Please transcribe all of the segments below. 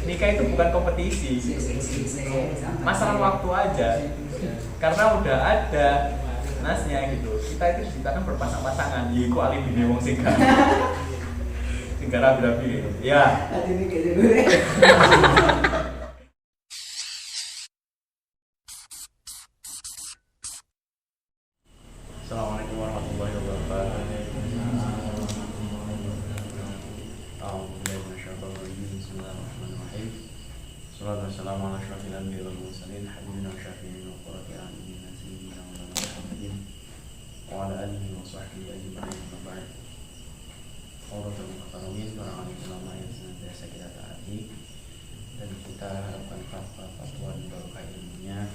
nikah itu bukan kompetisi, masalah waktu aja. Karena udah ada nasnya gitu. Kita itu diciptakan berpasang-pasangan. Iku alibi wong sing rapi-rapi. Ya. Assalamualaikum warahmatullahi wabarakatuh. Bismillahirrahmanirrahim. Salatu wassalamu ala asyrafil anbiya'i wal mursalin habibina wa syafi'ina wa qurrati a'yunina sayyidina wa nabiyina Muhammadin wa ala alihi wa sahbihi ajma'in. Ba'd. Qaulatul muhtaramin para alim ulama yang senantiasa kita taati dan kita harapkan fatwa dan barokah ilmunya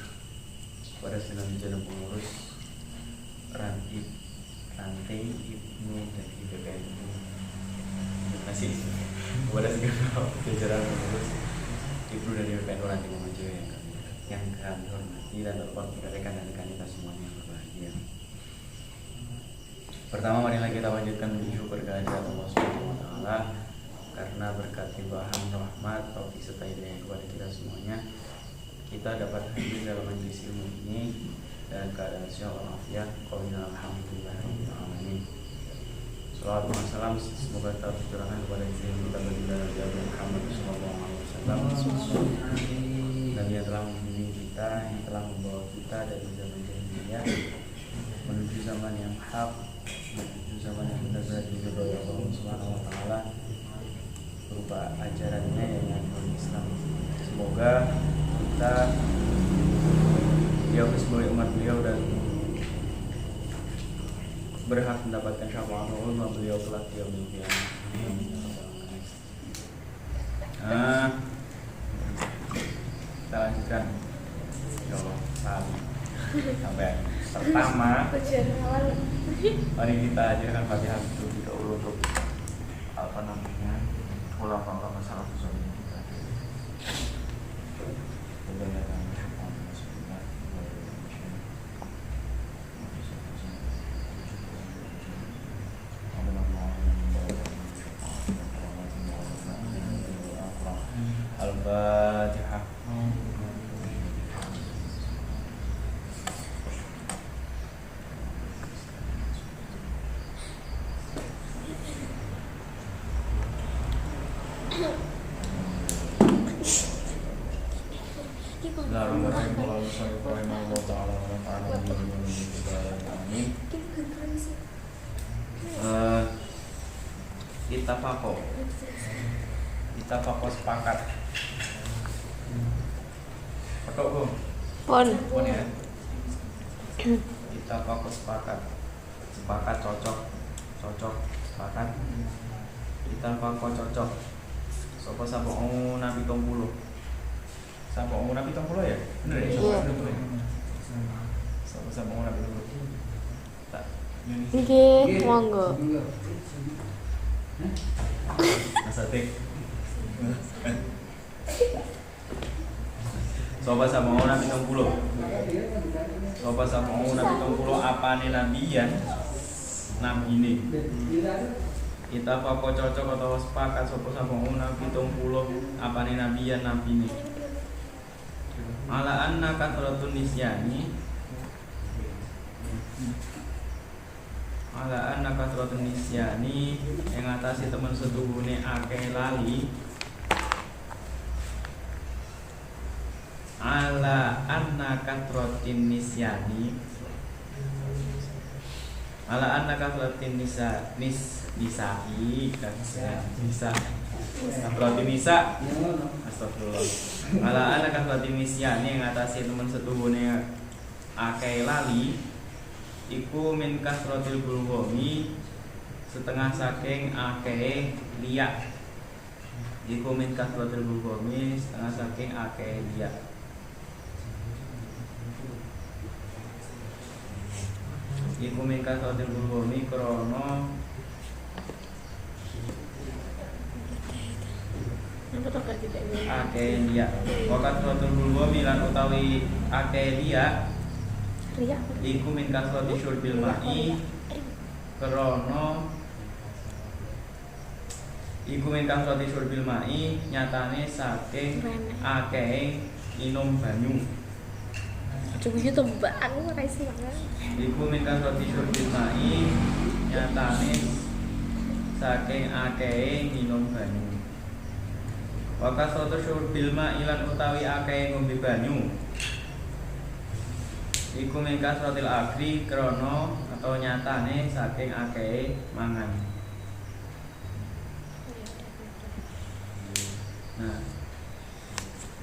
pada selanjutnya pengurus ranting Ibnu dan IPPNU masih kepada segala jajaran pengurus Ibnu dan IPPNU ranting Muhammadiyah yang kami hormati dan terhormat kepada rekan-rekan kita semuanya yang berbahagia. Pertama, marilah kita wajibkan puji syukur kehadirat Allah Subhanahu wa taala karena berkat limpahan rahmat, taufik serta hidayah kepada kita semuanya kita dapat hadir dalam majelis ilmu ini dan keadaan sehat walafiat. Qulna alhamdulillahirabbil alamin. Shalawat dan salam semoga tetap tercurahkan kepada kita baginda Nabi Muhammad sallallahu alaihi wasallam. Dan dia telah membimbing kita, yang telah membawa kita dari zaman jahiliyah menuju zaman yang hak, menuju zaman yang benar-benar diridhoi Allah Subhanahu wa taala berupa ajarannya yang Islam. Semoga kita sebagai umat beliau dan berhak mendapatkan syafaat ulama beliau kelak di yaumil qiyamah. Kita lanjutkan insyaallah sampai pertama. Mari kita ajarkan Fatihah dulu untuk ulama-ulama salafus saleh kita. Al-Fatihah. Kita sepakat. Patok Bu. Pon ya. Kita sepakat. Sepakat cocok. Sepakat. Kita cocok. Sapa Nabi 30. Sapa Nabi 30 ya? Bener ya? Sapa Nabi 30. Tak. Nggih, monggo. Asatik. Sobat sama Nabi 60. Sobat sama Nabi 60 apane nabiyan? Nabi ini. Kita pokok cocok atau sepakat sobat sama Nabi 30 apane nabiyan nabi ini. Ala anna kathratun nisyani. Ala anna kathratun nisyani yang atasi temen setuhune akeh lali. Ala anna kathratin nisyani. Ala anna kathratin nisa'i kathratin nisa. Astagfirullah. Ala anna kathratin nisyani yang atasi temen setuhune akeh lali. Iku min kasrotil bulgomi setengah saking akeh liak. Iku min kasrotil bulgomi setengah saking akeh liak. Iku min kasrotil bulgomi krono akeh liak. Wakat kasrotil bulgomi lan utawi akeh liak iku min kasrati syurbil ma'i krana Iku mingkang roti surbil mai nyatane saking akeh minum banyu. Ujung-ujungnya tembak, aku ora iso banget. Iku mingkang roti surbil mai nyatane saking akeh minum banyu. Wakas soto surbil mai lan utawi akeh ngombe banyu. Iku mingkas rotil akri krono atau nyatane saking akeh mangan. Nah,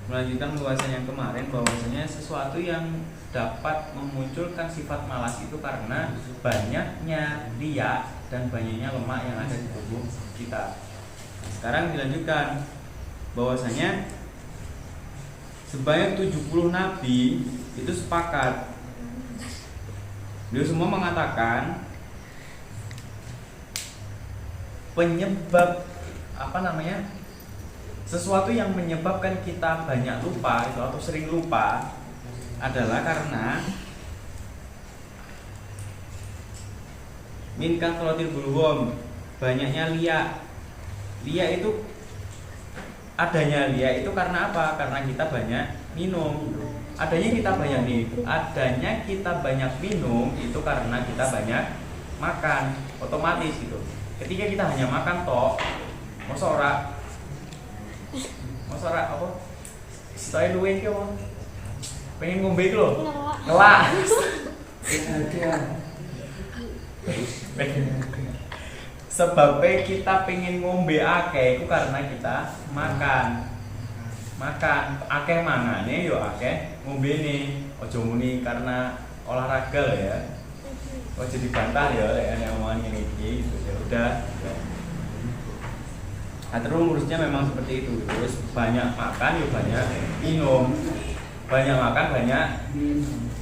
melanjutkan pembahasan yang kemarin bahwasanya sesuatu yang dapat memunculkan sifat malas itu karena banyaknya riya dan banyaknya lemak yang ada di tubuh kita. Sekarang dilanjutkan bahwasanya sebanyak 70 nabi itu sepakat. Beliau semua mengatakan penyebab sesuatu yang menyebabkan kita banyak lupa itu atau sering lupa adalah karena min kathratil bulgham, banyaknya liya. Liya itu adanya liya itu karena apa? Karena kita banyak minum. Adanya kita banyak minum itu karena kita banyak makan, otomatis gitu. Ketika kita hanya makan tok, mosok ora apa? Sitoe luwe iki apa? Pengen ngombe iki lho. Ngelak. Sebabnya kita pengen ngombe akeh itu karena kita makan akeh mangane yo akeh ngombene. Aja muni karena olahraga lho ya. Aja dibantah ya lek ana omongan ngene iki gitu ya udah. Nah, terus urusnya memang seperti itu. Terus banyak makan yo banyak minum. Banyak makan banyak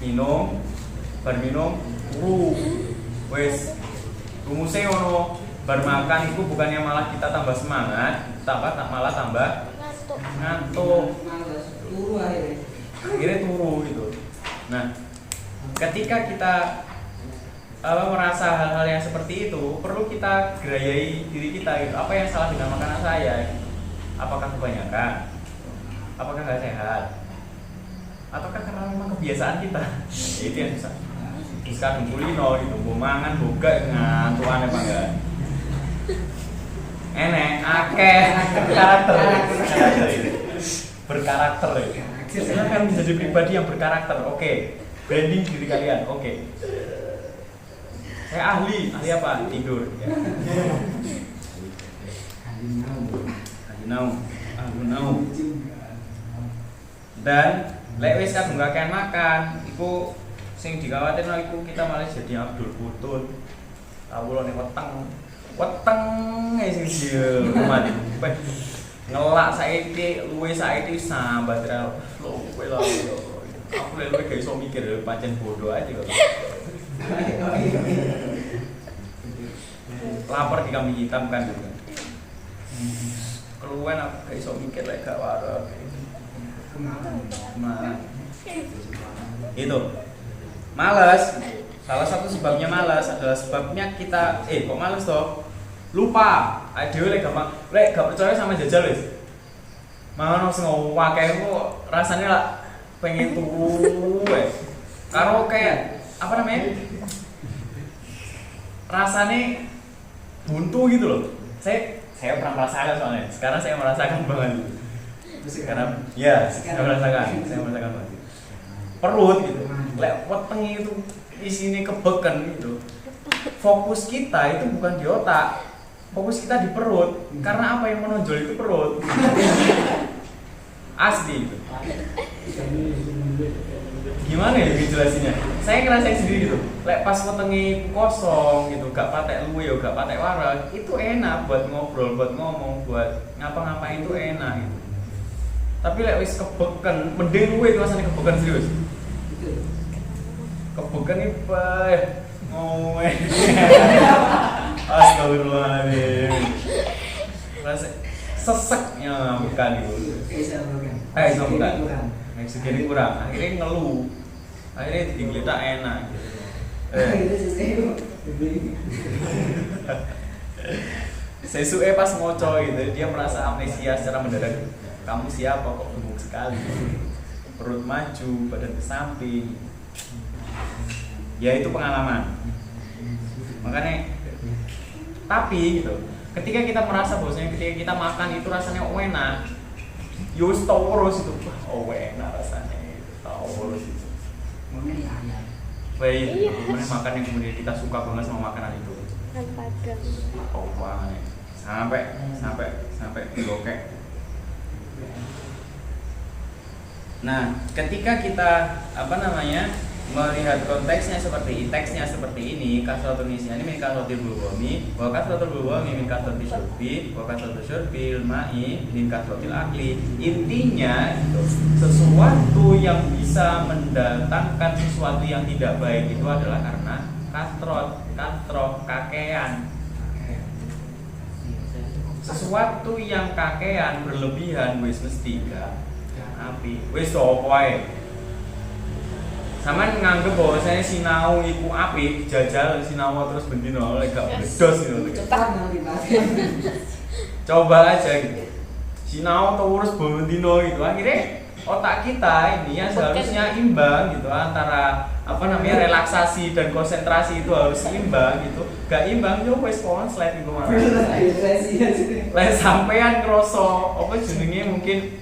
minum. Bar minum wis rumusnya ngono. Bar makan itu bukannya malah kita tambah semangat, malah tambah ngantuk. Akhirnya turu gitu. Nah, ketika kita merasa hal-hal yang seperti itu, perlu kita gerayai diri kita gitu. Apa yang salah dengan makanan saya? Apakah kebanyakan? Apakah nggak sehat? Ataukah karena memang kebiasaan kita? Itu yang susah. Sekarang kulino gitu, mau mangan buka ngantuan apa enggak? Enek, akeh berkarakter ya. Silakan menjadi pribadi yang berkarakter. Oke. Branding diri kalian. Oke. Saya ahli apa? Tidur ya. Ahli naum. Dan lek wis kadung kakean makan, iku sing dikhawatirno iku kita malah jadi Abdul Putut. Kawulane weteng sing dia umat. Ngelak saiki luwe saiki sambat ra luwe lho. Aku luwe gak iso mikir pancen bodoh aja kok. Lapar di kambing hitam kan juga. Keluwen aku gak iso mikir lek gak waras. Itu malas. Salah satu sebabnya malas adalah sebabnya kita kok malas toh? Lupa. Adewe lek gak percaya sama jajal wis. Mangan sing akeh kok rasane lah pengen turu wis. Karo kayak apa namanya? Rasane buntu gitu loh. Saya pernah merasakan soalnya. Sekarang saya merasakan banget. Sekarang saya merasakan banget. Perut gitu. Lek weteng itu isinya kebeken gitu. Fokus kita itu bukan di otak. Fokus kita di perut. Karena apa yang menonjol itu perut. Asli gitu. Gimana ya jelasinnya? Saya ngerasain sendiri gitu. Lek pas wetenge kosong gitu, gak patek luwe yo, gak patek waras, itu enak buat ngobrol, buat ngomong, buat ngapa-ngapain itu enak gitu. Tapi lek wis kebeken, mending luwe rasane kebeken serius. Kebeken iki ngowe. Astagfirullahaladzim. Rasa seseknya bukan itu. Bukan. Segini kurang. Akhirnya ngeluh. Akhirnya digeletak enak. sesuai pas ngoco gitu dia merasa amnesia secara mendadak. Kamu siapa kok gemuk sekali, perut maju, badan ke samping. Ya itu pengalaman. Makanya tapi gitu, ketika kita merasa bahwasanya ketika kita makan itu rasanya enak, yus tau terus itu, oh enak rasanya itu, tau terus itu. Baik, kemudian makan yang kemudian kita suka banget sama makanan itu. Padang. Oh banget, sampai digokek. Nah, ketika kita melihat konteksnya seperti teksnya seperti ini, kasratul nisyani min kasratil bulwami, wa kasratul bulwami min kasratil syurbi, wa kasratul syurbil ma'i min kasratil akli. Intinya gitu, sesuatu yang bisa mendatangkan sesuatu yang tidak baik itu adalah karena kasroh, kakean. Sesuatu yang kakean berlebihan wis mesti gak api. Wis opo ae. Sampeyan nganggep bahwa saya sinau iku apik, jajal sinau terus bendino lek gak bledos gitu. Coba aja gitu. Sinau terus bendino gitu. Akhirnya otak kita ini yang seharusnya imbang gitu antara relaksasi dan konsentrasi itu harus imbang gitu. Gak imbang yo wis konslet iku malah. Lek sampean kroso apa jenenge mungkin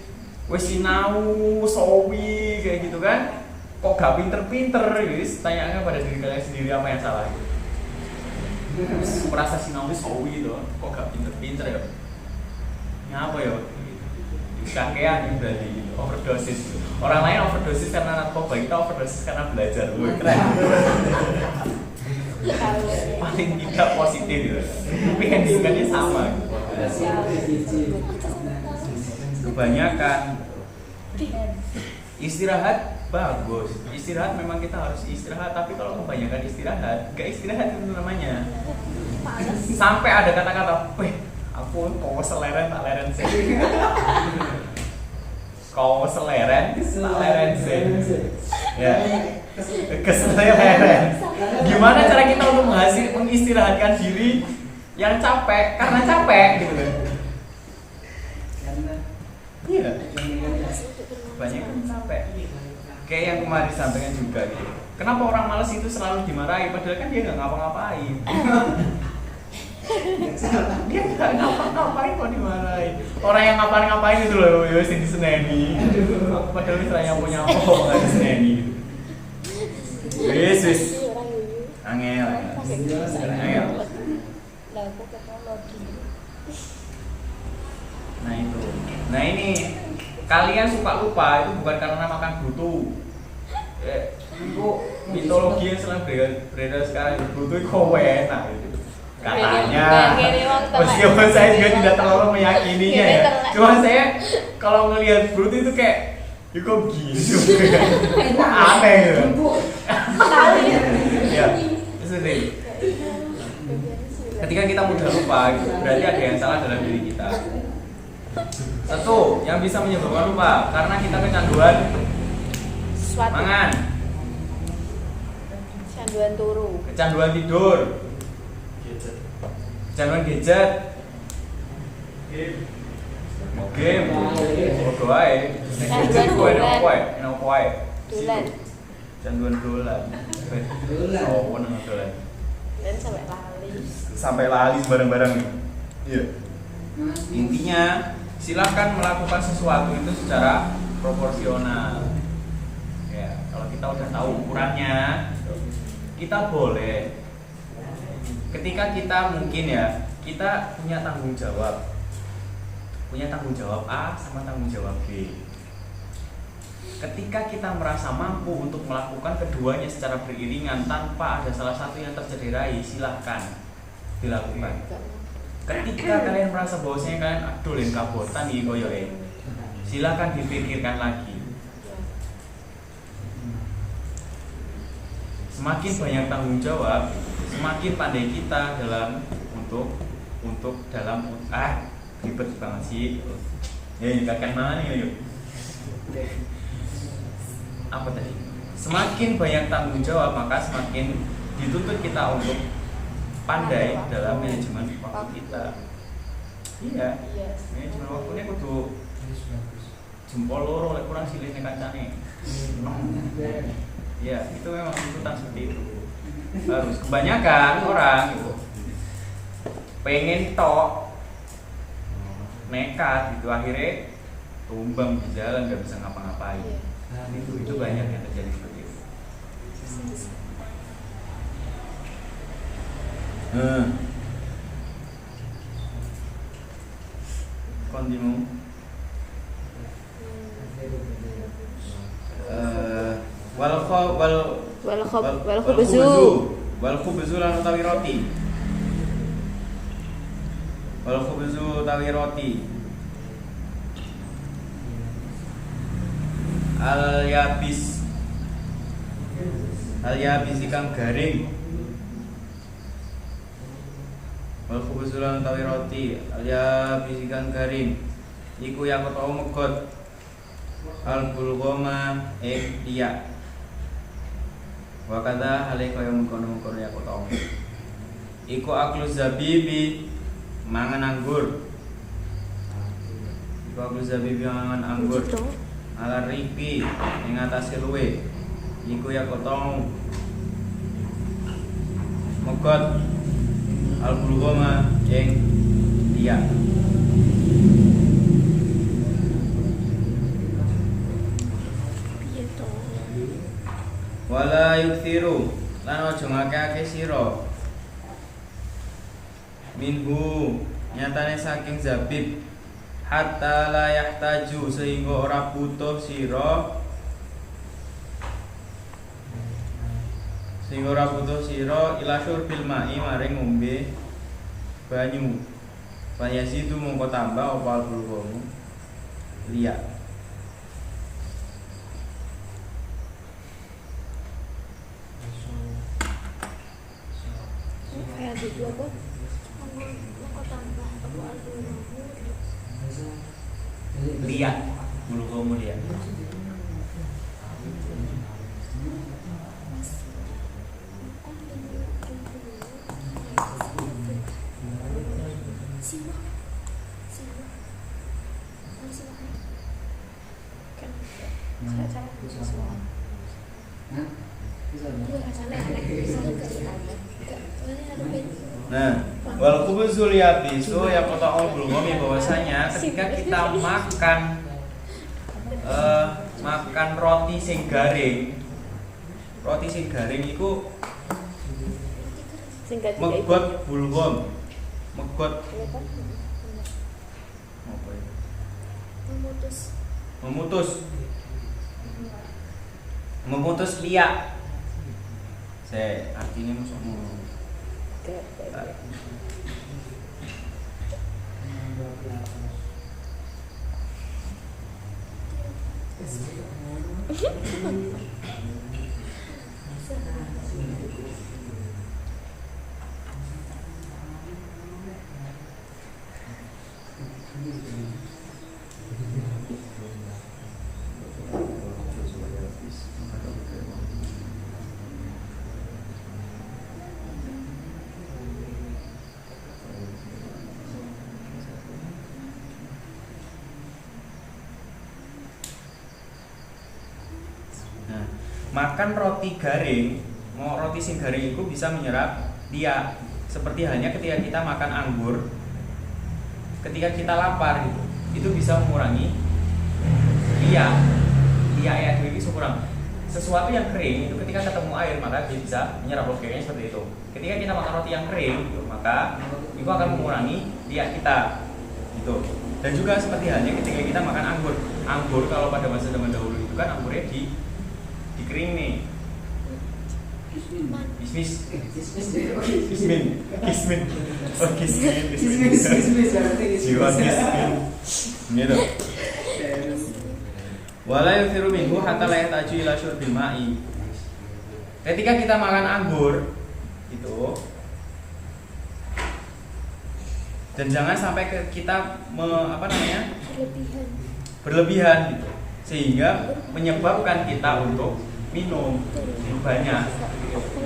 wis sinau sawi kayak gitu kan. Kok gak pinter-pinter guys, tanyakan pada diri kalian sendiri apa yang salah gitu. Merasa sinau sawi gitu, kok gak pinter-pinter ya? Ngapa ya? Kakean berarti gitu, overdosis. Orang lain overdosis karena narkoba, kita overdosis karena belajar. Wih, keren. Paling tidak positif gitu. Tapi handicapnya sama gitu. Kebanyakan istirahat bagus. Istirahat memang kita harus istirahat, tapi kalau kebanyakan istirahat, gak istirahat itu namanya. Sampai ada kata-kata, aku kau seleren tak leren sih. Kau seleren tak leren sih. Ya, keseleren. Gimana cara kita untuk mengistirahatkan diri yang capek karena capek gitu kan? Iya. Banyak yang capek. Kayak yang kemarin disampaikan juga gitu. Kenapa orang malas itu selalu dimarahi padahal kan dia nggak ngapa-ngapain. Dia nggak ngapa-ngapain kok dimarahi. Orang yang ngapain itu loh, ya sing diseneni. Padahal misalnya punya apa nggak diseneni gitu. Wis. Angel. Nah itu. Nah ini kalian suka lupa itu bukan karena makan brutu. Itu mitologi yang selalu beredar sekarang. Brutu itu enak gitu. Katanya. Meskipun saya juga tidak terlalu meyakininya ya. Cuma saya kalau ngelihat brutu itu kayak kok gitu. Aneh gitu. Ya, sering. Ketika kita mudah lupa, berarti ada yang salah dalam diri kita. Satu, yang bisa menyebabkan lupa karena kita kecanduan mangan, kecanduan turu, kecanduan tidur, kecanduan gadget, game, foto ae, kecanduan dolan, oh nang dolan, dan sampai lali bareng-bareng nih. Iya. Intinya silakan melakukan sesuatu itu secara proporsional. Ya, kalau kita udah tahu ukurannya, kita boleh. Ketika kita mungkin ya, kita punya tanggung jawab A sama tanggung jawab B. Ketika kita merasa mampu untuk melakukan keduanya secara beriringan tanpa ada salah satu yang tercederai, silahkan dilakukan. Ketika kalian merasa bahwasanya kalian adulin kabotan di koyoke, silakan dipikirkan lagi. Semakin banyak tanggung jawab, semakin pandai kita dalam ribet banget sih. Ya ini kakek mana nih yuk? Apa tadi? Semakin banyak tanggung jawab, maka semakin dituntut kita untuk pandai dalam manajemen waktu kita. Iya. Iya. Ini cuma waktunya kudu jempol loro lek kurang siline kancane. Iya, itu memang tuntutan seperti itu. Harus kebanyakan orang gitu pengen tok nekat gitu akhirnya tumbang di jalan nggak bisa ngapa-ngapain. Itu banyak yang terjadi seperti itu. Continue. Wal khubzu lan utawi roti. Wal khubzu utawi roti. Al yabis ikang garing. Wal khubzu lan utawi roti. Al yabis ikang garing. Iku yang tau megot. Al bulgoma dia. Wakada hale kaya mengkono-mengkono ya tau. Iku aklu zabibi mangan anggur. Iku aklu zabibi mangan anggur. Ala ripi ing atase luwe. Iku ya tau. Megot al bulgoma ing dia. Wala yukthiru lan aja ngakeh sira minhu nyatane saking zabib hatta la yahtaju sehingga ora butuh sira ila syurbil ma'i maring ngombe banyu fayasidu mongko tambah apa bulghamu liya. Itu apa? Mau tambah apa Lihat bulu kamu lihat. Nah, wal khubzul yabisu ya qata'ul bulghami bahwasanya ketika kita makan roti sing garing iku megot bulgham. Megot apa ya? Memutus liak. Saya artinya musuhmu. Makan roti garing, roti sing garing itu bisa menyerap dia. Seperti halnya ketika kita makan anggur, ketika kita lapar gitu, itu bisa mengurangi dia air itu kurang. Sesuatu yang kering itu ketika ketemu air maka dia bisa menyerap kayaknya seperti itu. Ketika kita makan roti yang kering, gitu, maka itu akan mengurangi dia kita, gitu. Dan juga seperti halnya ketika kita makan anggur. Anggur kalau pada masa zaman dahulu itu kan anggurnya dikering nih. Gitu. Wala yufiru minhu hatta la yahtaju ila syurbil ma'i. Ketika kita makan anggur itu, dan jangan sampai kita berlebihan gitu, sehingga menyebabkan kita untuk minum banyak.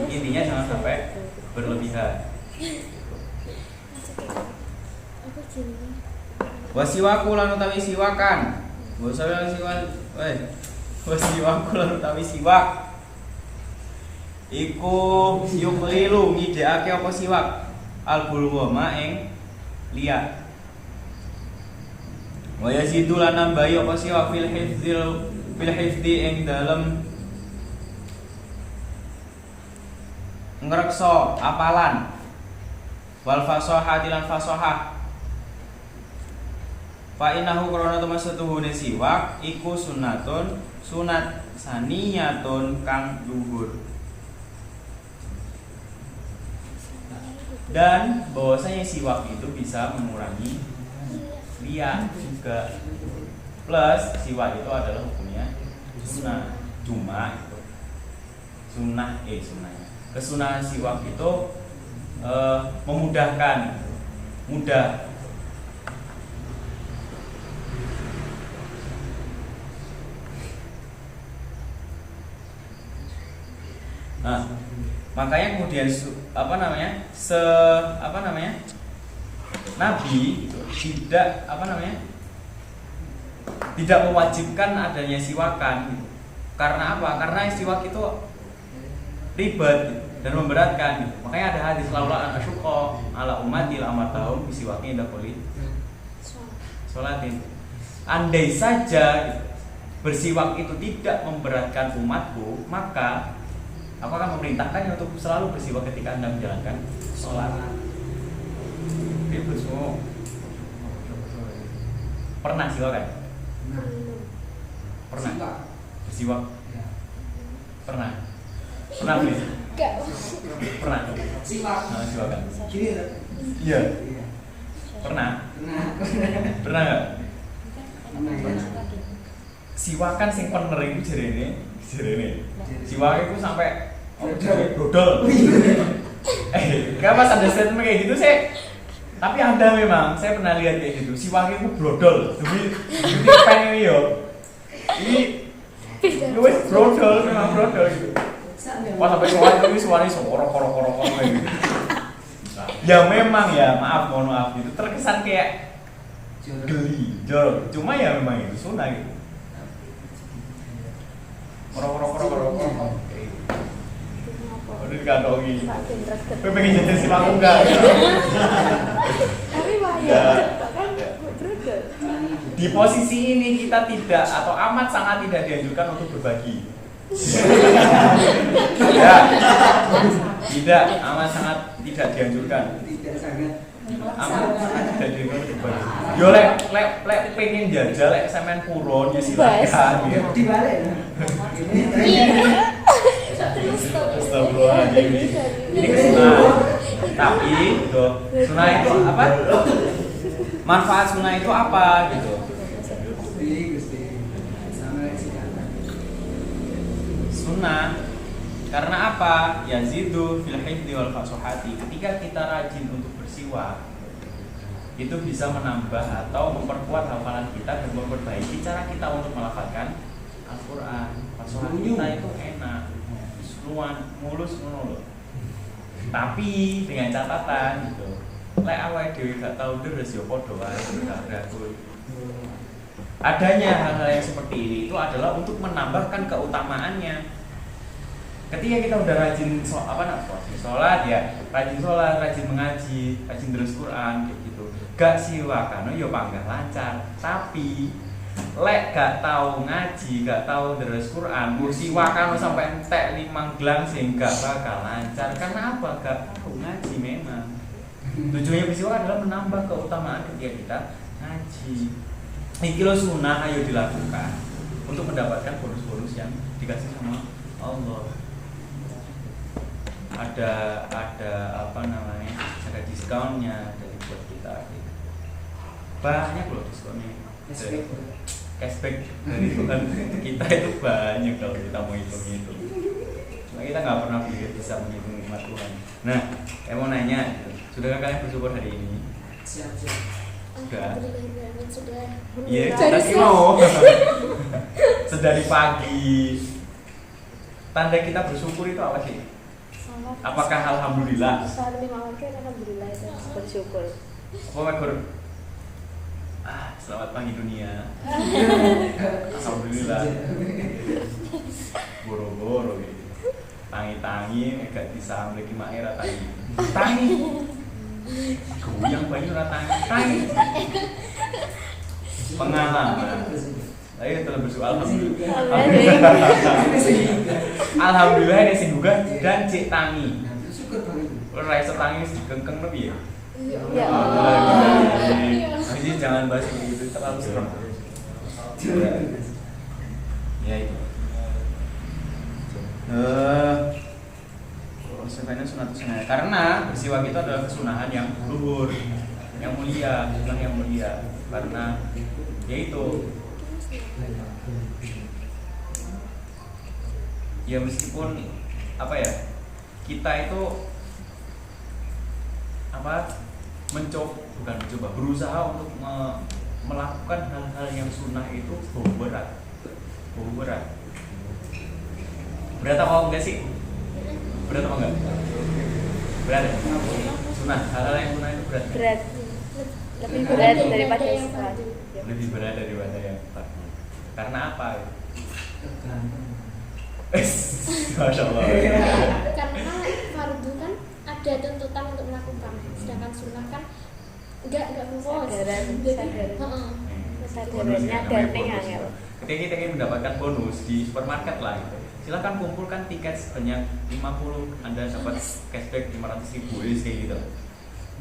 Intinya jangan sampai berlebihan. Apa jenisnya? Wasiwaku lan utawi siwakan. Basa siwak. Wasiwaku lan utawi siwak. Iku yuklilu ngidekake apa siwak? Albulwa ing liya. Wa yazidu lan nambahi apa siwak fil hifdzi ing dalem ngrekso apalan. Wal fasahati lan fasahah. Fa innahu krana temesetuhune siwak iku sunatun sunat saniyatun kang luhur. Dan bahwasanya siwak itu bisa mengurangi liya juga. Plus siwak itu adalah hukumnya sunnah. Cuma itu sunnahnya. Kesunahan siwak itu memudahkan, mudah. Nah, makanya kemudian Nabi gitu, tidak mewajibkan adanya siwakan gitu. Karena apa? Karena siwak itu ribet gitu, dan memberatkan gitu. Makanya ada hadis laula an asyqa ala ummati la amartahum bisiwaki inda quli sholatin. Andai saja gitu, bersiwak itu tidak memberatkan umatku, maka aku akan memerintahkannya untuk selalu bersiwak ketika Anda menjalankan sholat. Ribut semua. Pernah siwak kan? Pernah. Bersiwak? Pernah. Pernah beli? Enggak. Pernah. Siwak. Nah, siwak kan? Iya. Pernah. Pernah nggak? Siwakan sing pener itu jerene. Siwak itu sampai brodol. Kenapa ada statement kayak gitu sih? Tapi ada memang, saya pernah lihat kayak gitu. Siwak itu brodol. Demi pengen yo. Ini wis brodol, memang brodol gitu. Pas sampai siwak itu suaranya korok kayak gitu. Ya memang ya, mohon maaf gitu. Terkesan kayak geli, jorok. Cuma ya memang itu sunnah gitu. Korok. Udah dikantongi. Gue pengen jadi siwak enggak? Tapi bahaya kan brodol. Di posisi ini kita tidak atau amat sangat tidak dianjurkan untuk berbagi. Tidak, amat sangat tidak dianjurkan. Amat sangat tidak dianjurkan untuk berbagi. Yo lek pengen jajal lek sampean purun ya silakan. Dibalik. Astagfirullahaladzim. Ini kesunah. Tapi gitu, sunnah itu apa? Manfaat sunnah itu apa gitu? Sunnah karena apa? Yazidu fil hifdzi wal fasahati. Ketika kita rajin untuk bersiwak, itu bisa menambah atau memperkuat hafalan kita dan memperbaiki cara kita untuk melafalkan Al-Quran. Fasohat kita itu enak, mulus. Tapi dengan catatan gitu. Lek awake dhewe gak tau deres ya padha wae ragu. Adanya hal-hal yang seperti ini itu adalah untuk menambahkan keutamaannya. Ketika kita udah rajin sholat ya, rajin mengaji, rajin terus Quran kayak gitu. Gak siwakan yo panggah lancar. Tapi lek gak tahu ngaji, gak tahu terus Quran, siwakan sampai entek 5 gelang sehingga bakal lancar. Karena apa? Gak tahu ngaji memang. Tujuannya bersiwak adalah menambah keutamaan ketika kita ngaji. Iki lo sunnah, ayo dilakukan untuk mendapatkan bonus-bonus yang dikasih sama Allah. Ada ada diskonnya dari buat kita. Banyak loh diskonnya. Cashback dari Tuhan kita itu banyak kalau kita mau hitung-hitung. Cuma kita nggak pernah bisa menghitung nikmat Tuhan. Nah, saya mau nanya, sudahkah kalian bersyukur hari ini? Siap. Sudah. Sudah. Iya, tadi mau. Sedari pagi. Tanda kita bersyukur itu apa sih? Apakah alhamdulillah? Saat 5 waktu alhamdulillah itu bersyukur. Apa Selamat pagi dunia. Alhamdulillah. Boro-boro gitu. Tangi-tangi gak bisa mleki mak era tangi. Tangi. Goyang banyu ora tangi. Pengalaman. Ayo telah bersoal alhamdulillah ini sing gugah dan cek tangi. Ora iso tangi wis digengkeng piye? Ya Allah. Jadi jangan bahas begitu terlalu serem. Ya itu. Konsekuensinya sunat sunnah karena bersiwak itu adalah kesunahan yang luhur, yang mulia, yang mulia. Karena yaitu ya meskipun apa ya kita itu mencoba berusaha untuk melakukan hal-hal yang sunnah itu berat apa enggak sih? Berat apa enggak? Berat ya? Sunnah, hal-hal yang sunnah itu berat Lebih berat daripada yang lebih berat daripada yang fardu. Karena apa? Masya Allah. Karena fardu kan ada tuntutan untuk melakukan, sedangkan sunnah kan enggak fokus. Kesadarannya dan angel. Ketika kita ingin mendapatkan bonus di supermarket lah gitu, silahkan kumpulkan tiket sebanyak 50, Anda dapat cashback 500.000 kayak gitu.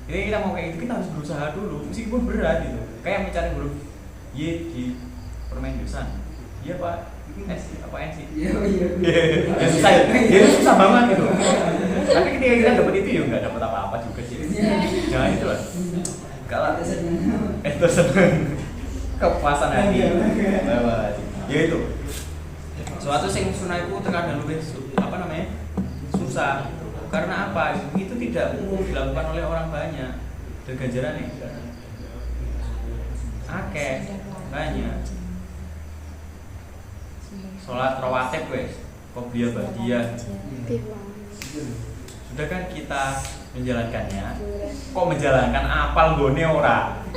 Jadi kita mau kayak gitu kita harus berusaha dulu meskipun berat gitu. Kayak mencari huruf Y di permen jurusan. Iya Pak, S apa N sih? Iya. Ya susah ya. Ya susah banget gitu. Tapi ketika kita dapat itu ya nggak dapat apa-apa juga sih. Jangan itu lah. Kalau itu seneng kepuasan hati. Ya itu. Suatu sing sunah itu terkadang lebih susah. Karena apa? Itu tidak umum dilakukan oleh orang banyak. Dan ganjarannya akeh banyak. Sholat rawatib wes, qobliyah ba'diyah. Sudah kan kita menjalankannya. Kok menjalankan apal gone ora?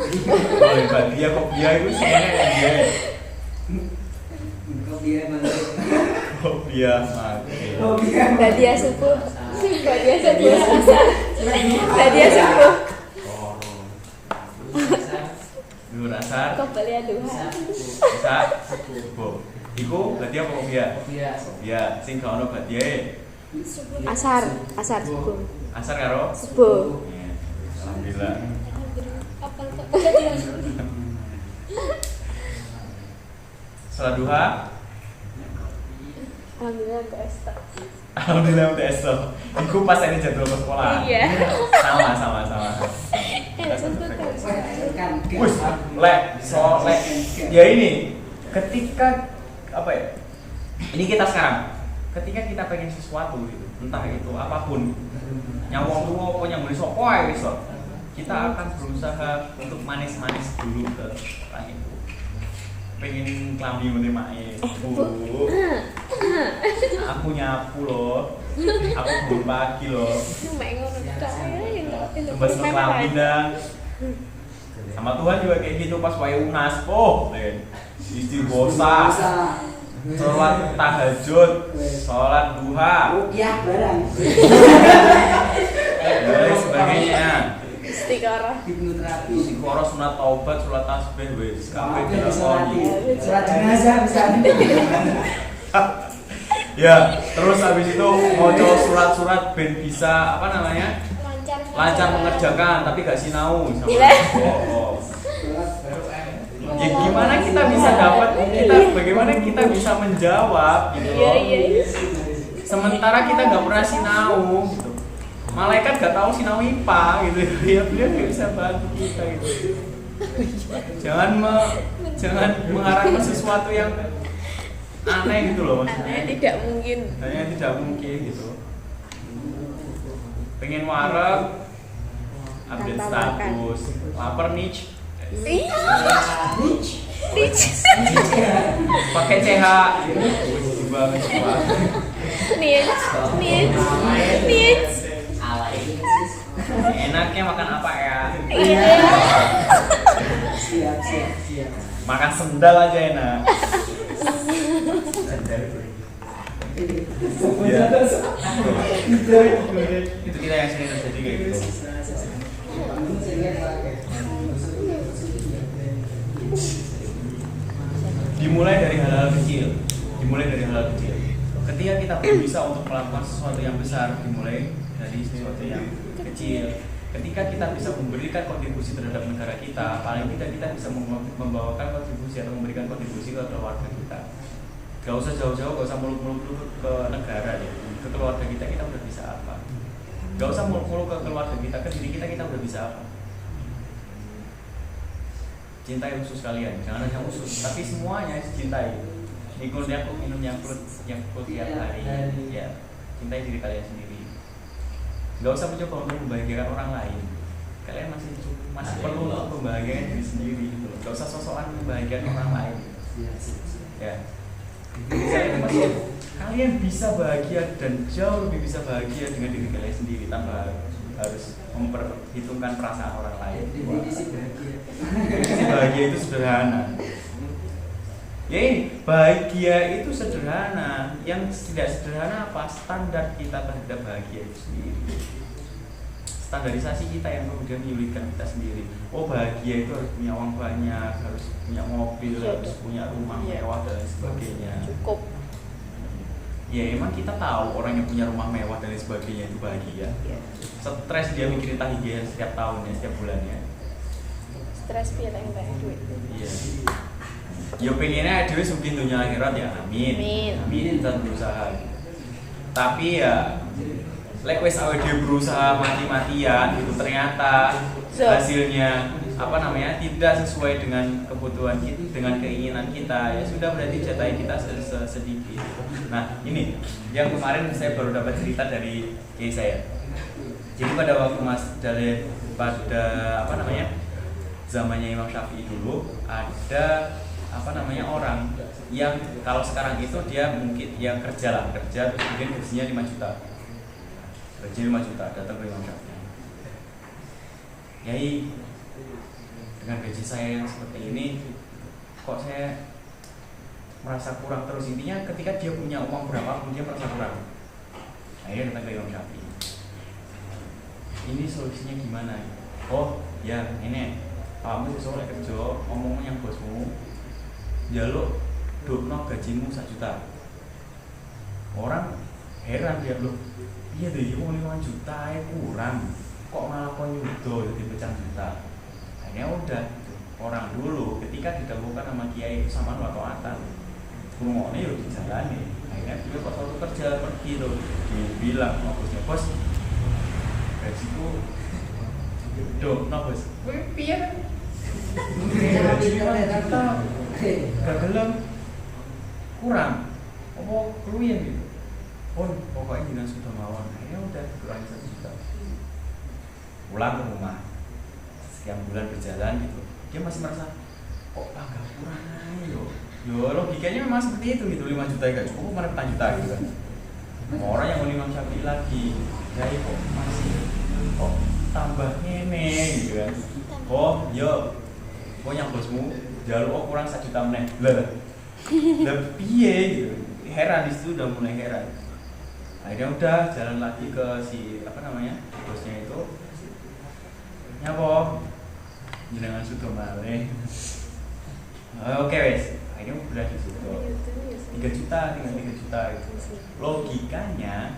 Boleh ba'diyah qobliyah itu sebenarnya dia. Qobliyah maghrib. Badiah subuh. Badiah subuh. Duhur asar. Qobliyah duha. Bisa subuh. Iku badiah apa qobliyah? Qobliyah. Sing gak ono badiahe. Asar subuh. Asar karo Subuh. Alhamdulillah. Apa kok Salat duha. Alhamdulillah untuk esok. Alhamdulillah udah esok. Iku pas ini jadwal ke sekolah. Iya. Sama. kan? Wih, lek. Ya ini, ketika apa ya? Ini kita sekarang. Ketika kita pengen sesuatu gitu, entah itu apapun, nyawang tua, pokoknya beli sopo ae wis. Kita akan berusaha untuk manis-manis dulu ke orang itu. Pengen klambi ngene mae. Bu. Aku nyapu loh. Aku bangun pagi loh. Mek ngono tok ae. Coba klambi dang. Sama Tuhan juga kayak gitu pas wae unas. Oh, istighosah. Sholat tahajud, sholat duha. Ya, barang. Dan sebagainya. Istiqoroh. Hipnoterapi. Istiqoroh, sunat taubat, sholat tasbih wis kabeh dilakoni. Sholat jenazah bisa. Ya, terus habis itu maca surat-surat ben bisa lancar mengerjakan tapi gak sinau sama. Ya gimana kita bisa bagaimana kita bisa menjawab gitu loh. Iya. Sementara kita nggak pernah sinau gitu. Malaikat nggak tahu sinau IPA gitu. Ya beliau nggak bisa bantu kita gitu. Jangan mengarahkan sesuatu yang aneh gitu loh maksudnya. Tidak mungkin. Hanya tidak mungkin gitu. Pengen wareg, update status, lapar nih. Rich. Pakai CH tiba Nits. Enaknya makan apa ya? Siap. Makan sendal aja enak. Sendal. Iya. Itu kita yang sering terjadi kayak gitu. Dimulai dari hal-hal kecil. Ketika kita bisa untuk melakukan sesuatu yang besar, dimulai dari sesuatu yang kecil. Ketika kita bisa memberikan kontribusi terhadap negara kita, paling tidak kita bisa membawakan kontribusi atau memberikan kontribusi ke keluarga kita. Gak usah jauh-jauh, gak usah muluk-muluk ke negara ya. Ke keluarga kita udah bisa apa? Gak usah muluk-muluk ke keluarga kita, ke diri kita udah bisa apa? Cintai usus kalian, jangan hanya usus, tapi semuanya cintai. Ikut Yakult, minum Yakult tiap hari. Ya, cintai diri kalian sendiri. Gak usah mencoba untuk membahagiakan orang lain. Kalian masih perlu untuk membahagiakan diri sendiri. Gitu. Gak usah sosokan membahagiakan orang lain. Ya. Kalian bisa bahagia dan jauh lebih bisa bahagia dengan diri kalian sendiri tanpa harus memperhitungkan perasaan orang lain. Definisi bahagia itu sederhana. Ya ini, bahagia itu sederhana. Yang tidak sederhana apa? Standar kita terhadap bahagia itu sendiri. Standarisasi kita yang kemudian menyulitkan kita sendiri. Oh, bahagia itu harus punya uang banyak, harus punya mobil, harus punya rumah mewah dan sebagainya. Cukup. Ya emang kita tahu orang yang punya rumah mewah dan sebagainya itu bahagia. Stres dia mikirin tagihan setiap tahunnya, setiap bulannya. Stres piye tak entek duit. Iya. Ya pengennya dewe sugih dunia akhirat ya amin. Amin dan berusaha. Tapi ya lek wis awake dhewe berusaha mati-matian itu ternyata hasilnya tidak sesuai dengan kebutuhan kita, dengan keinginan kita, ya sudah berarti jatah kita sedikit. Nah, ini yang kemarin saya baru dapat cerita dari kiai saya. Jadi pada waktu zamannya Imam Syafi'i dulu ada orang yang kalau sekarang itu dia mungkin yang kerja terus kemudian gajinya 5 juta. Gaji 5 juta datang ke Imam Syafi'i. Yai, dengan gaji saya yang seperti ini kok saya merasa kurang terus. Intinya ketika dia punya uang berapa pun dia merasa kurang. Akhirnya datang ke Imam Syafi'i. Ini solusinya gimana? Oh ya ini kamu sesuai kerja ngomong yang bosmu jaluk dokno gajimu 1 juta. Orang heran dia loh, iya deh mau 5 juta kurang kok malah kau nyudo jadi pecah juta. Akhirnya udah orang dulu ketika didahulukan sama kiai sama watoatan rumahnya yuk dijalani. Akhirnya dia kok satu kerja pergi tuh dibilang bosnya, bos gajiku dokno bos piye gak gelem kurang apa keluyen gitu pokoknya jangan sudah mawon. Akhirnya udah kurang 1 juta. Pulang ke rumah sekian bulan berjalan gitu dia masih merasa kok agak kurang yo logikanya memang seperti itu gitu. 5 juta gak cukup mana 4 juta gitu kan. Orang yang mau Imam Syafi'i lagi ya kok masih kok tambah ngene gitu kan. Oh yo yang bosmu jalur kurang 1 juta meneh lah piye gitu. Heran di situ udah mulai heran. Akhirnya udah jalan lagi ke si bosnya itu nyapa jenengan sudah malih. Oke wes akhirnya udah di situ 3 juta tinggal 3 juta itu. Logikanya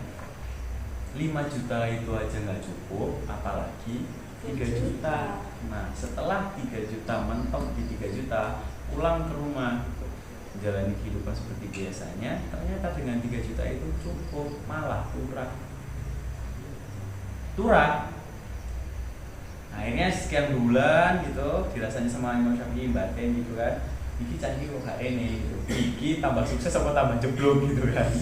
5 juta itu aja nggak cukup apalagi 3 juta. Nah setelah 3 juta mentok di 3 juta pulang ke rumah menjalani kehidupan seperti biasanya, ternyata dengan 3 juta itu cukup, malah turak. Akhirnya sekian bulan gitu dirasanya sama Imam Syafi'i batin gitu kan, iki canggih kok gak ini gitu, iki tambah sukses apa tambah jeblok gitu kan.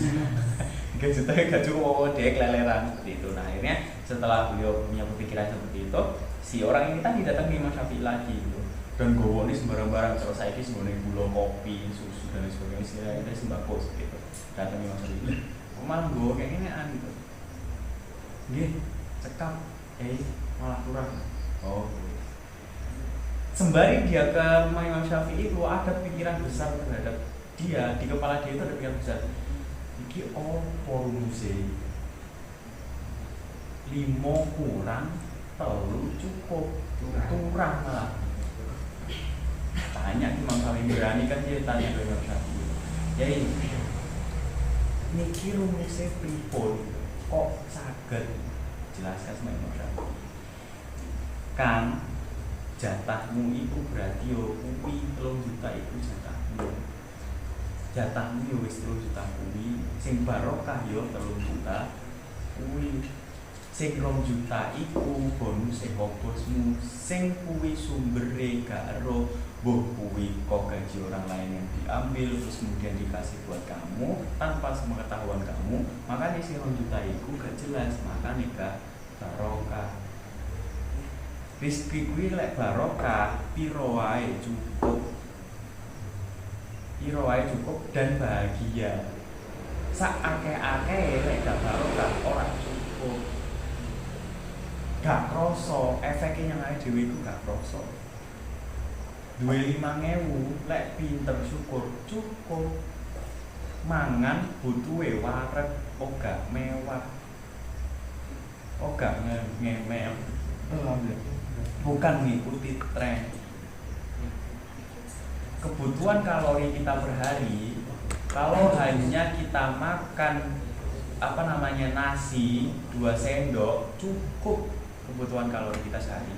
3 juta gak cukup, dia keleleran seperti itu. Nah akhirnya setelah beliau punya pemikiran seperti itu, si orang ini tadi datang ke Imam Syafi'i lagi gitu. Dan gowo ini sembarang-barang, terus saya ini sebenarnya gula, kopi, susu dan sebagainya, istilahnya sembako gitu. Datang Imam Syafi'i, kok malah gowo kayak gini gitu. Nggih, cekap malah kurang. Oh, sembari dia ke rumah Imam Syafi'i itu ada pikiran besar terhadap dia, di kepala dia itu ada pikiran besar. Iki opo rumusé? 5 kurang 3 cukup, kurang malah. Tanya Imam Syafi'i, berani kan dia tanya ke Imam Syafi'i. Ya niki rumusé pripun kok saged jelaskan sama Imam Syafi'i. Kan jatahmu itu berarti yo kuwi 3 juta itu jatahmu. Jatahmu yo wis 3 juta kuwi, sing barokah yo 3 juta kuwi. Sing 2 juta iku bonus bosmu, sing kuwi sumbere gak ero, mbuh kuwi kok gaji orang lain yang diambil terus kemudian dikasih buat kamu tanpa sepengetahuan kamu, makanya sing 2 juta iku gak jelas, makanya gak barokah. Rizki kuwi lek barokah, piro wae cukup. Piro wae cukup dan bahagia. Sak akeh-akeh lek gak barokah ora cukup. Gak kroso, efeknya yang ada dhewe iku gak kroso. Duwe 5.000 lek pinter syukur cukup. Mangan butuhe wareg ora mewah. Ora ngemel. Bukan mengikuti tren. Kebutuhan kalori kita per hari, kalau hanya kita makan nasi 2 sendok cukup kebutuhan kalori kita sehari.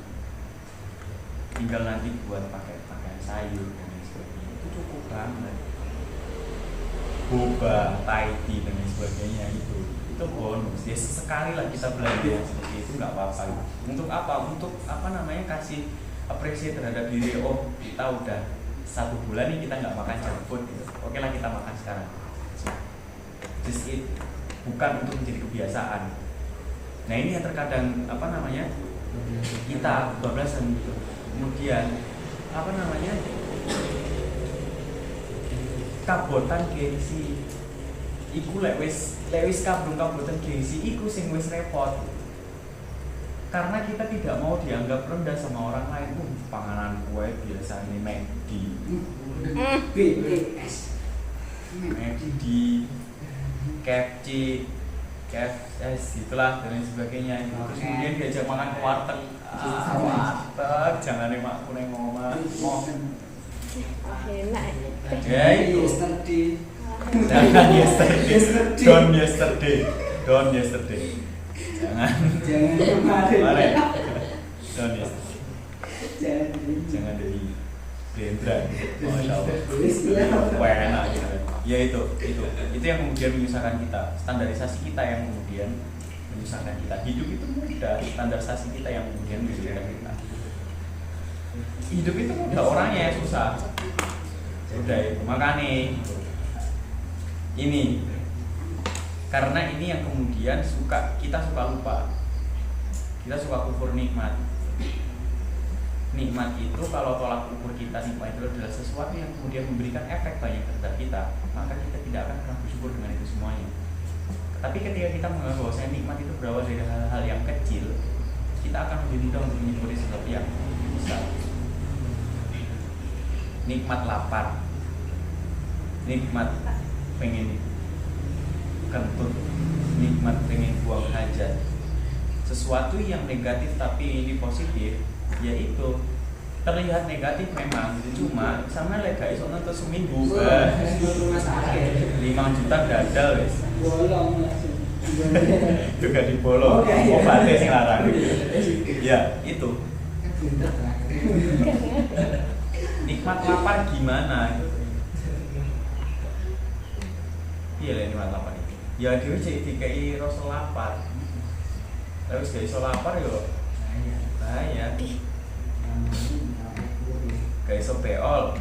Tinggal nanti buat pakai sayur dan lain sebagainya, itu cukup banget. Boba, Thai tea dan lain sebagainya itu bonus. Ya sekali lah kita belanja seperti itu nggak apa-apa. Untuk apa? Untuk kasih apresiasi terhadap diri. Oh, kita udah 1 bulan nih kita nggak makan junk food gitu. Oke lah kita makan sekarang. Just eat. Bukan untuk menjadi kebiasaan. Nah ini yang terkadang kita bablasan gitu. Kemudian kabotan gengsi. Iku lek wis kabotan gengsi iku sing wis repot. Karena kita tidak mau dianggap rendah sama orang lain. Panganan kue biasanya McD. McD, KFC, itulah dan lain sebagainya. Terus kemudian diajak makan ke warteg. Warteg, jangan emakku neng ngomong. Enak. Ya itu. Jangan yesterday. Don't yesterday. Jangan kemarin. Don't yesterday. Jangan dari Dendra. Masya Allah. Enak gitu. Ya itu yang kemudian menyusahkan kita. Standarisasi kita yang kemudian menyusahkan kita. Hidup itu mudah. Standarisasi kita yang kemudian menyusahkan kita. Hidup itu mudah, orangnya yang susah. Udah itu makanya ini karena ini yang kemudian kita suka lupa, kita suka kufur nikmat. Nikmat itu kalau tolak ukur kita nikmat itu adalah sesuatu yang kemudian memberikan efek banyak terhadap kita, maka kita tidak akan pernah bersyukur dengan itu semuanya. Tapi ketika kita menganggap bahwa nikmat itu berawal dari hal-hal yang kecil, kita akan lebih mudah untuk menyukuri sesuatu yang besar. Nikmat lapar, nikmat pengen kentut, nikmat pengen buang hajat. Sesuatu yang negatif tapi ini positif, yaitu terlihat negatif memang, cuma sama lega iso nonton seminggu 5 juta gagal wes. Itu gak dibolong, obatnya sing larang. Ya itu. Nikmat lapar gimana? Iya lah nikmat lapar itu. Ya dia cek dikai rasa lapar. Terus gak iso lapar yo. Bahaya. Gak iso beol.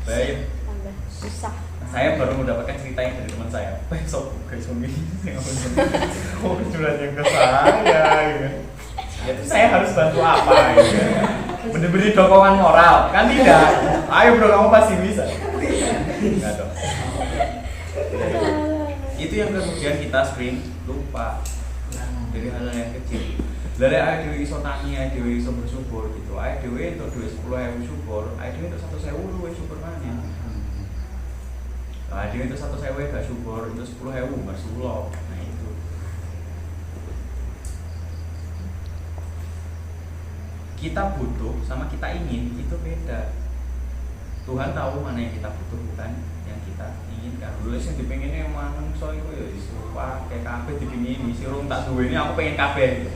Bahaya. Tambah susah. Saya baru mendapatkan cerita yang dari teman saya. Besok gak iso gini. Oh curhatnya ke saya gitu. Ya terus saya harus bantu apa gitu. Bener-bener dokongan moral kan tidak. Ayo bro kamu pasti bisa. Enggak dong. Itu yang kemudian kita sering lupa dari hal yang kecil. Dari awake dhewe iso tangi, awake dhewe iso bersyukur gitu. Awake dhewe entuk duit 10.000 syukur, awake dhewe entuk 100.000 luwih syukur maneh. Awake dhewe entuk 100.000 gak syukur, entuk 10.000 bersulok. Nah itu. Kita butuh sama kita ingin itu beda. Tuhan tahu mana yang kita butuh bukan yang kita inginkan. Dulu sing dipengine manungsa iku ya iso wae kabeh dipengini, sirung tak duweni aku pengen kabeh.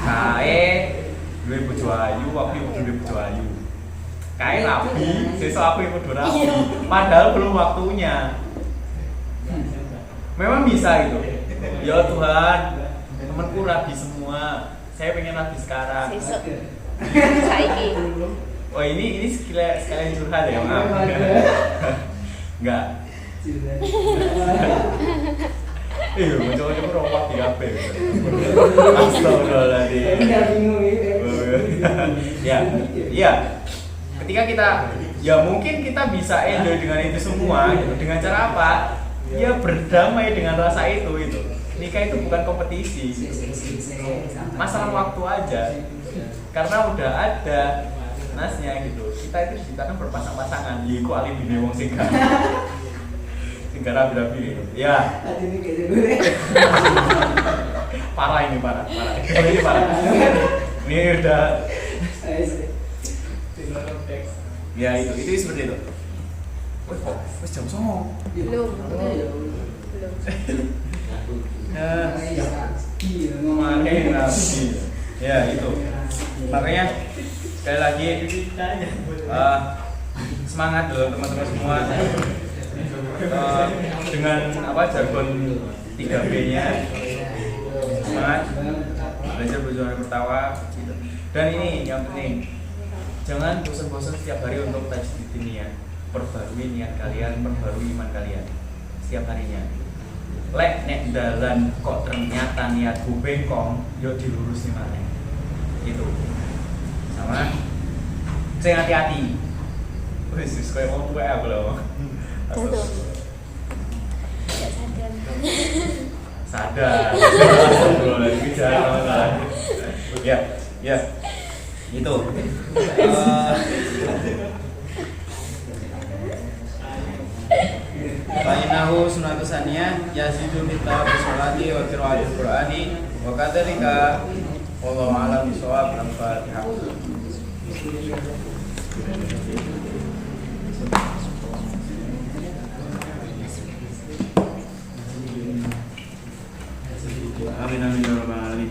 Kae duwe bojo ayu, aku yo duwe bojo ayu. Kae rabi, sesuk aku kudu rabi. Padahal belum waktunya. Memang bisa gitu. Ya Tuhan, temanku rabi semua. Saya pengen rabi sekarang. Sesuk. Saiki. Oh ini sekalian curhat ya, maaf. Enggak. Coba-coba rompak di kafe. Astagfirullahaladzim. Ya. Ketika kita, ya mungkin kita bisa enjoy dengan itu semua. Gitu. Dengan cara apa? Ya berdamai dengan rasa itu. Nikah itu bukan kompetisi. Masalah waktu aja. Karena udah ada nasnya gitu. Kita itu diciptakan berpasang-pasangan. Iku alibi wong sing rabi-rabi. Ya. Parah ini parah. Ini parah. Ini udah. Ya itu seperti itu. Wes jam 09.00. Belum. Makin rabi. Ya itu. Makanya sekali lagi semangat dulu teman-teman semua. Dengan jargon 3B-nya semangat belajar berjuang bertawa gitu. Dan ini yang penting, jangan bosan-bosan setiap hari untuk tajdid niat. Perbarui niat kalian, perbarui iman kalian setiap harinya. Lek nek dalan kok ternyata niatku bengkong, yo dilurusi maneh. Itu sama sing hati-hati. Wis koyo wong tuwa aku lho. Sadar. Ya. Itu. Bainahu sunnatus saniyah yazidu kita bisolati wa qiraatil qur'ani wa kadzalika wallahu a'lam bishawab. Al-Fatihah. Amin amin ya rabbal alamin.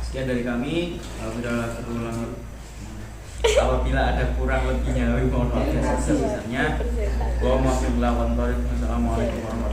Sekian dari kami. Apabila ada kurang lebihnya, mohon maaf sebesar-besarnya. Wa maafin lawan. Assalamualaikum warahmatullahi wabarakatuh.